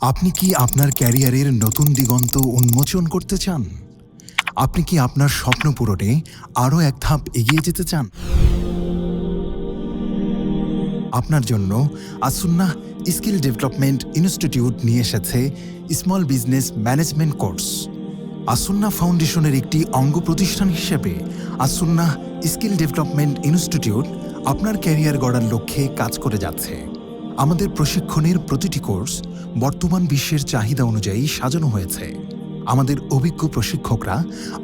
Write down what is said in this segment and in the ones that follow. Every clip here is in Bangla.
আপনি কি আপনার ক্যারিয়ারের নতুন দিগন্ত উন্মোচন করতে চান? আপনি কি আপনার স্বপ্ন পূরণে আরও এক ধাপ এগিয়ে যেতে চান? আপনার জন্য আসুন্নাহ স্কিল ডেভেলপমেন্ট ইনস্টিটিউট নিয়ে এসেছে small business management course. As-Sunnah ফাউন্ডেশনের একটি অঙ্গ প্রতিষ্ঠান হিসেবে আসুন্নাহ স্কিল ডেভেলপমেন্ট ইনস্টিটিউট আপনার ক্যারিয়ার গড়ার লক্ষ্যে কাজ করে যাচ্ছে। আমাদের প্রশিক্ষণের প্রতিটি কোর্স বর্তমান বিশ্বের চাহিদা অনুযায়ী সাজানো হয়েছে। আমাদের অভিজ্ঞ প্রশিক্ষকরা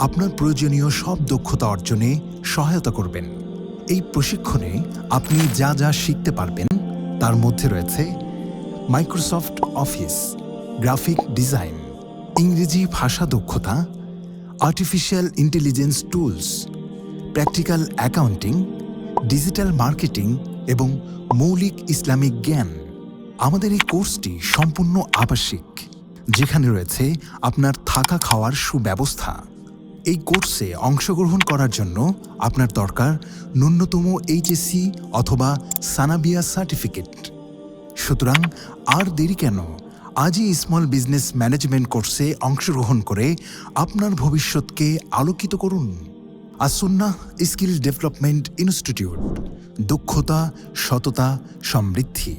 আপনার প্রয়োজনীয় সব দক্ষতা অর্জনে সহায়তা করবেন। এই প্রশিক্ষণে আপনি যা যা শিখতে পারবেন তার মধ্যে রয়েছে মাইক্রোসফট অফিস, গ্রাফিক ডিজাইন, ইংরেজি ভাষা দক্ষতা, artificial intelligence tools, practical accounting, digital marketing এবং মৌলিক ইসলামিক জ্ঞান। আমাদের এই কোর্সটি সম্পূর্ণ আবাসিক, যেখানে রয়েছে আপনার থাকা খাওয়ার সুব্যবস্থা। এই কোর্সে অংশগ্রহণ করার জন্য আপনার দরকার ন্যূনতম এইচএসসি অথবা সানাবিয়া সার্টিফিকেট। সুতরাং আর দেরি কেন? আজই স্মল বিজনেস ম্যানেজমেন্ট কোর্সে অংশগ্রহণ করে আপনার ভবিষ্যৎকে আলোকিত করুন। আসুন্নাহ স্কিল ডেভেলপমেন্ট ইনস্টিটিউট, দক্ষতা, সততা, সমৃদ্ধি।